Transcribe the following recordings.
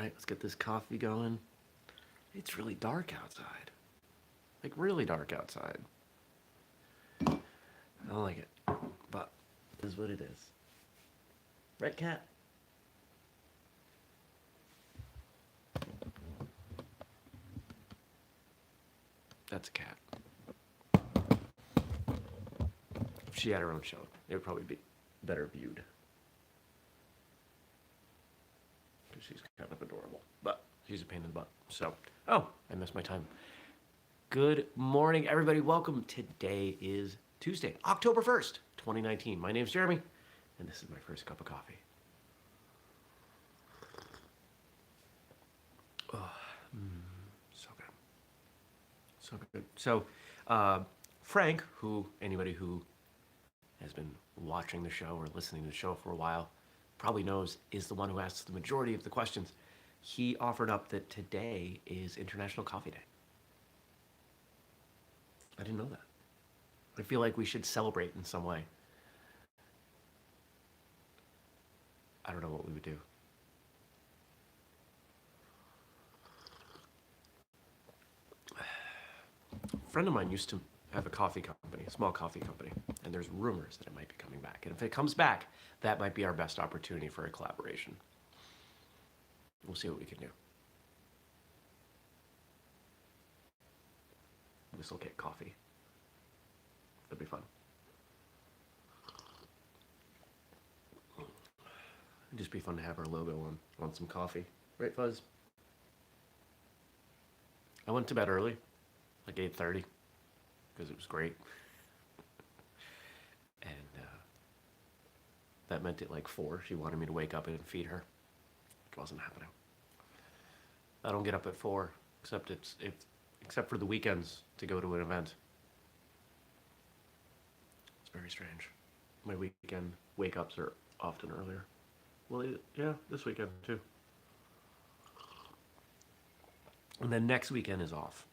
right, let's get this coffee going. It's really dark outside. Like, really dark outside. I don't like it, but it is what it is. Right, cat? That's a cat. If she had her own show, it would probably be better viewed. Because she's kind of adorable. But she's a pain in the butt. So, oh, I missed my time. Good morning, everybody. Welcome. Today is Tuesday, October 1st, 2019. My name's Jeremy, and this is my first cup of coffee. Oh, so good. So good. So, Frank, anybody who has been watching the show or listening to the show for a while probably knows, is the one who asks the majority of the questions. He offered up that today is International Coffee Day. I didn't know that. I feel like we should celebrate in some way. I don't know what we would do. A friend of mine used to have a coffee company, a small coffee company, and there's rumors that it might be coming back. And if it comes back, that might be our best opportunity for a collaboration. We'll see what we can do. Whistlekick coffee. That'd be fun. It'd just be fun to have our logo on some coffee. Right, Fuzz? I went to bed early, like 8:30, because it was great. And that meant at like 4, she wanted me to wake up and feed her. It wasn't happening. I don't get up at 4, except for the weekends to go to an event. It's very strange. My weekend wake-ups are often earlier. Well, yeah, this weekend too. And then next weekend is off.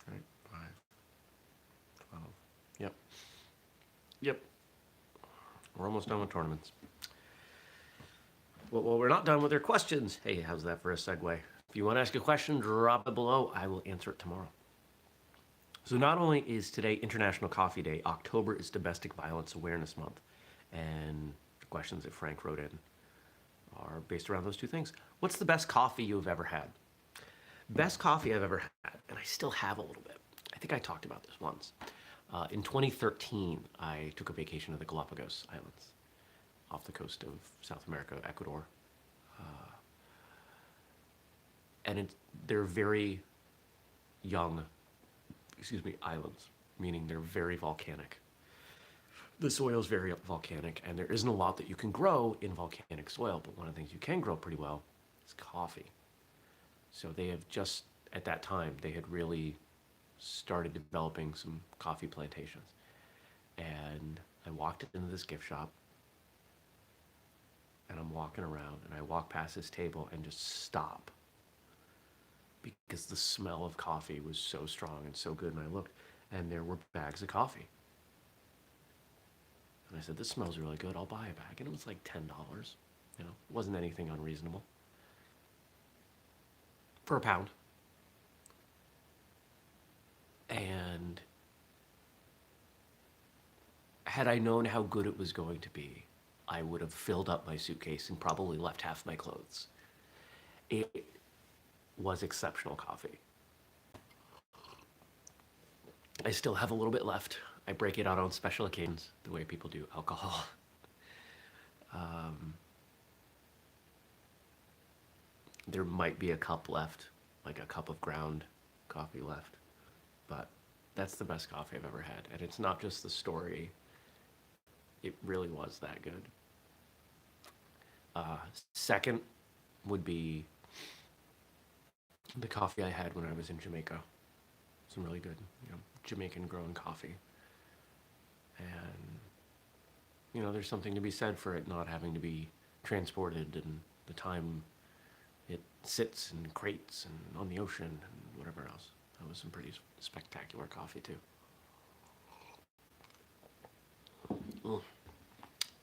Right? 5, 12. Yep. Yep. We're almost done with tournaments. Well, we're not done with their questions. Hey, how's that for a segue? If you want to ask a question, drop it below. I will answer it tomorrow. So not only is today International Coffee Day, October is Domestic Violence Awareness Month. And the questions that Frank wrote in are based around those two things. What's the best coffee you've ever had? Best coffee I've ever had, and I still have a little bit. I think I talked about this once. In 2013, I took a vacation to the Galapagos Islands off the coast of South America, Ecuador. And they're very young, islands, meaning they're very volcanic. The soil is very volcanic, and there isn't a lot that you can grow in volcanic soil, but one of the things you can grow pretty well is coffee. So they have just, at that time, they had really started developing some coffee plantations. And I walked into this gift shop, and I'm walking around, and I walk past this table and just stop, because the smell of coffee was so strong and so good. And I looked, and there were bags of coffee. And I said, this smells really good. I'll buy a bag. And it was like $10. You know, it wasn't anything unreasonable. For a pound. And had I known how good it was going to be, I would have filled up my suitcase and probably left half my clothes. It was exceptional coffee. I still have a little bit left. I break it out on special occasions, the way people do alcohol. There might be a cup left, like a cup of ground coffee left, but that's the best coffee I've ever had. And it's not just the story. It really was that good. Second would be the coffee I had when I was in Jamaica. Some really good, Jamaican grown coffee. And, there's something to be said for it not having to be transported, and the time it sits in crates and on the ocean and whatever else. That was some pretty spectacular coffee too.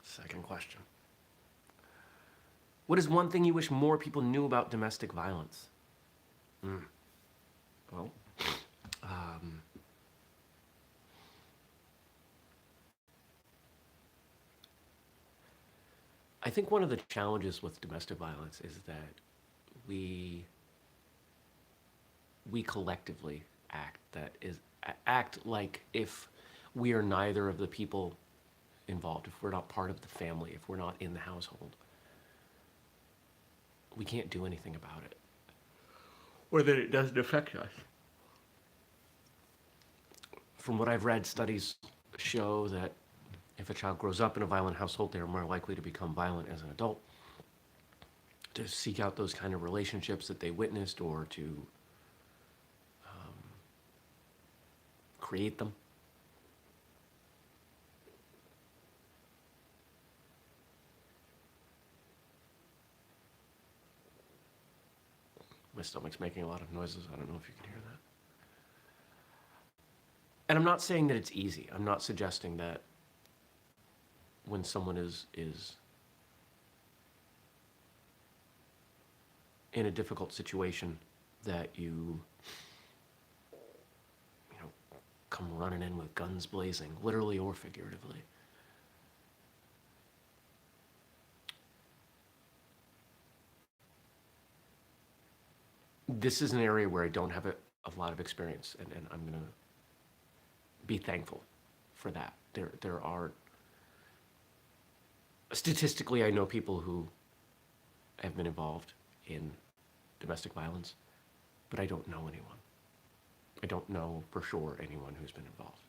Second question. What is one thing you wish more people knew about domestic violence? Mm. Well, um, I think one of the challenges with domestic violence is that we we collectively act like if we are neither of the people involved, if we're not part of the family, if we're not in the household, we can't do anything about it, or that it doesn't affect us. From what I've read, studies show that if a child grows up in a violent household, they are more likely to become violent as an adult, to seek out those kind of relationships that they witnessed, or to create them. My stomach's making a lot of noises. I don't know if you can hear that. And I'm not saying that it's easy. I'm not suggesting that when someone is in a difficult situation that you know come running in with guns blazing, literally or figuratively. This is an area where I don't have a lot of experience, and I'm gonna be thankful for that. There are statistically, I know people who have been involved in domestic violence, but I don't know anyone. I don't know for sure anyone who's been involved.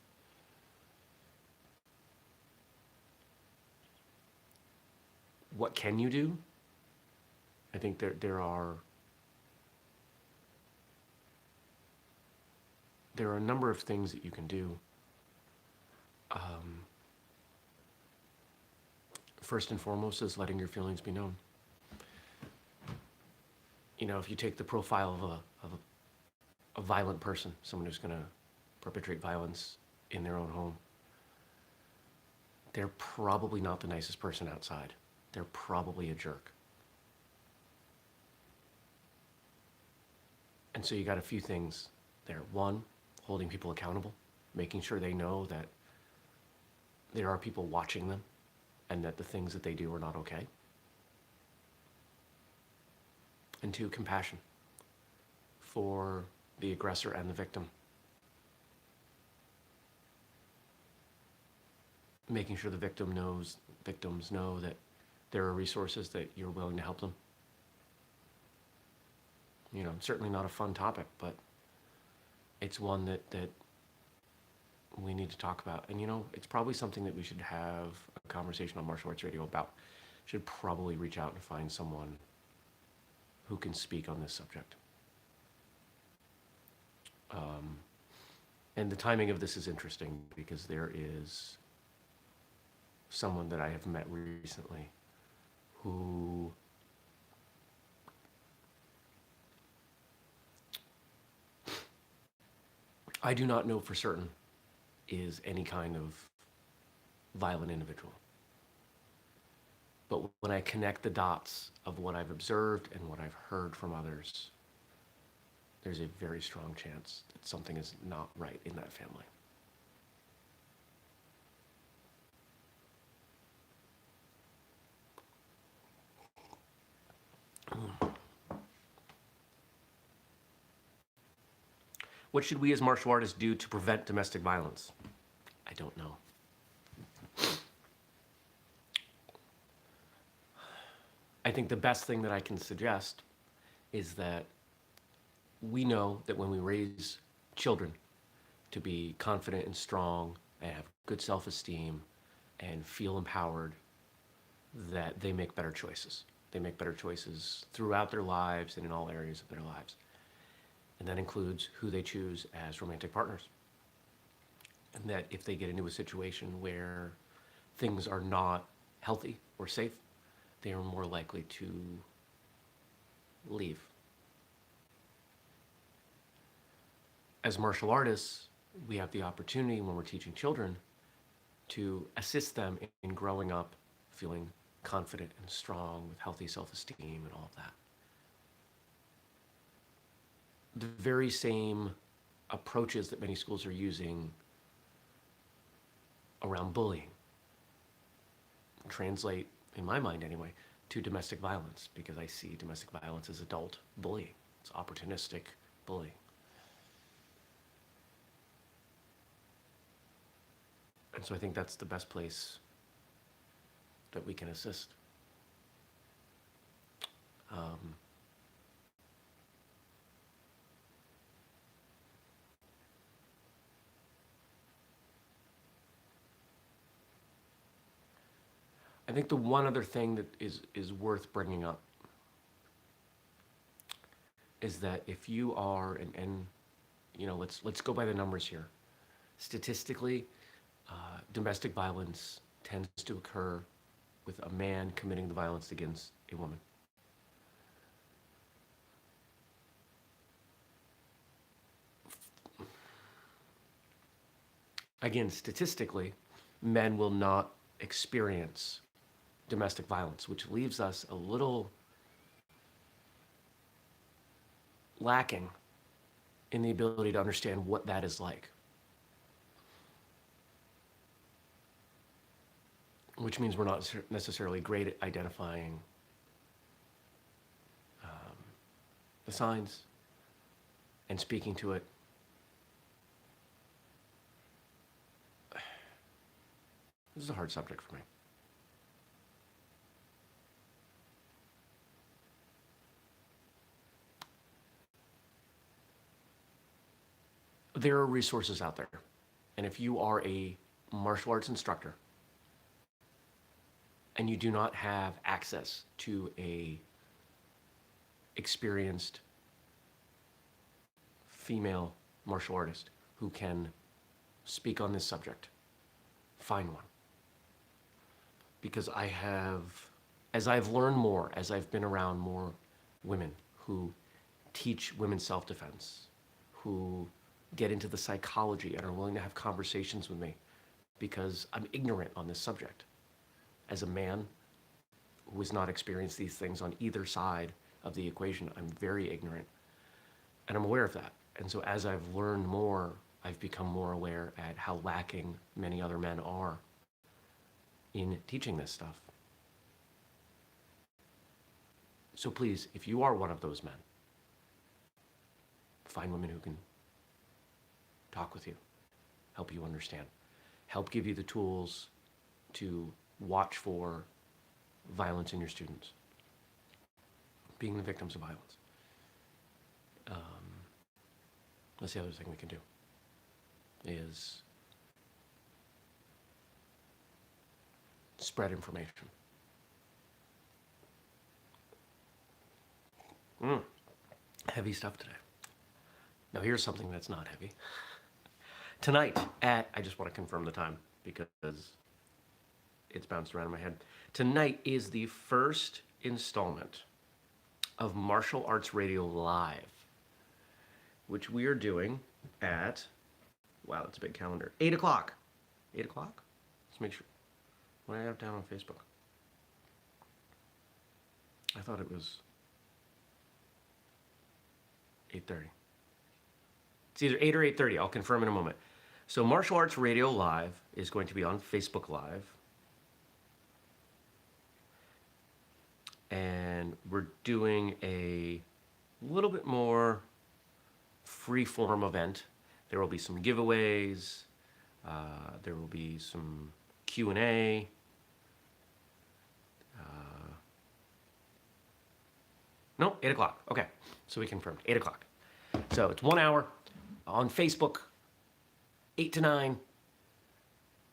What can you do? I think there are a number of things that you can do. Um, First and foremost is letting your feelings be known. You know, if you take the profile of a violent person, someone who's going to perpetrate violence in their own home, they're probably not the nicest person outside. They're probably a jerk. And so you got a few things there. One, holding people accountable, making sure they know that there are people watching them and that the things that they do are not okay. And two, compassion for the aggressor and the victim. Making sure the victims know that there are resources that you're willing to help them. You know, certainly not a fun topic, but it's one that we need to talk about. And you know, it's probably something that we should have a conversation on Martial Arts Radio about. Should probably reach out and find someone who can speak on this subject. And the timing of this is interesting because there is someone that I have met recently who I do not know for certain is any kind of violent individual. But when I connect the dots of what I've observed and what I've heard from others, there's a very strong chance that something is not right in that family. What should we as martial artists do to prevent domestic violence? I don't know. I think the best thing that I can suggest is that we know that when we raise children to be confident and strong and have good self-esteem and feel empowered, that they make better choices. They make better choices throughout their lives and in all areas of their lives. And that includes who they choose as romantic partners. And that if they get into a situation where things are not healthy or safe, they are more likely to leave. As martial artists, we have the opportunity when we're teaching children to assist them in growing up feeling confident and strong with healthy self-esteem and all of that. The very same approaches that many schools are using around bullying translate, in my mind anyway, to domestic violence, because I see domestic violence as adult bullying. It's opportunistic bullying. And so I think that's the best place that we can assist. I think the one other thing that is worth bringing up is that if you are, and you know, let's go by the numbers here. Statistically, domestic violence tends to occur with a man committing the violence against a woman. Again, statistically, men will not experience domestic violence, which leaves us a little lacking in the ability to understand what that is like. Which means we're not necessarily great at identifying the signs and speaking to it. This is a hard subject for me. There are resources out there. And if you are a martial arts instructor and you do not have access to a experienced female martial artist who can speak on this subject, find one. Because as I've learned more, as I've been around more women who teach women's self-defense, who get into the psychology and are willing to have conversations with me because I'm ignorant on this subject. As a man who has not experienced these things on either side of the equation, I'm very ignorant, and I'm aware of that. And so as I've learned more, I've become more aware at how lacking many other men are in teaching this stuff. So please, if you are one of those men, find women who can talk with you, help you understand, help give you the tools to watch for violence in your students, being the victims of violence. That's the other thing we can do, is spread information. Heavy stuff today. Now here's something that's not heavy. Tonight at, I just want to confirm the time because it's bounced around in my head. Tonight is the first installment of Martial Arts Radio Live, which we are doing at, wow, that's a big calendar, 8 o'clock. 8 o'clock? Let's make sure. What do I have down on Facebook? I thought it was 8:30. It's either 8 or 8:30. I'll confirm in a moment. So Martial Arts Radio Live is going to be on Facebook Live. And we're doing a little bit more free-form event. There will be some giveaways. There will be some Q&A. No, 8 o'clock. Okay, so we confirmed 8 o'clock. So it's 1 hour on Facebook, 8 to 9,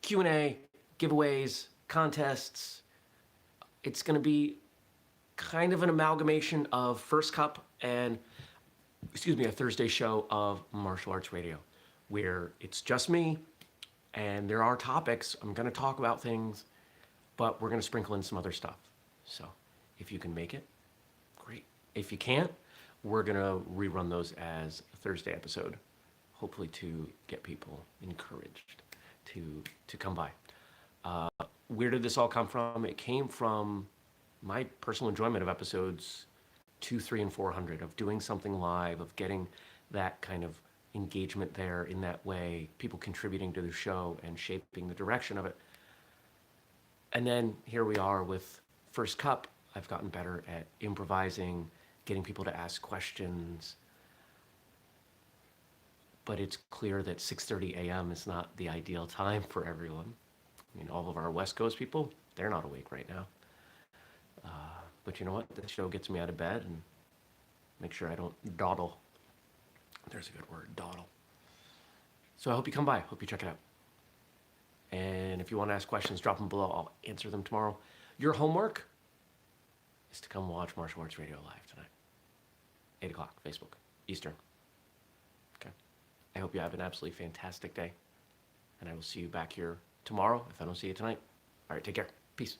Q&A, giveaways, contests. It's going to be kind of an amalgamation of First Cup and, a Thursday show of Martial Arts Radio, where it's just me and there are topics. I'm going to talk about things, but we're going to sprinkle in some other stuff. So if you can make it, great. If you can't, we're going to rerun those as a Thursday episode, hopefully to get people encouraged to come by. Where did this all come from? It came from my personal enjoyment of episodes 2, 3, and 400, of doing something live, of getting that kind of engagement there in that way, people contributing to the show and shaping the direction of it. And then here we are with First Cup. I've gotten better at improvising, getting people to ask questions. But it's clear that 6:30 a.m. is not the ideal time for everyone. I mean, all of our West Coast people, they're not awake right now. But you know what? The show gets me out of bed and make sure I don't dawdle. There's a good word, dawdle. So I hope you come by. Hope you check it out. And if you want to ask questions, drop them below. I'll answer them tomorrow. Your homework is to come watch Martial Arts Radio live tonight. 8 o'clock, Facebook, Eastern. Okay. I hope you have an absolutely fantastic day. And I will see you back here tomorrow if I don't see you tonight. All right, take care. Peace.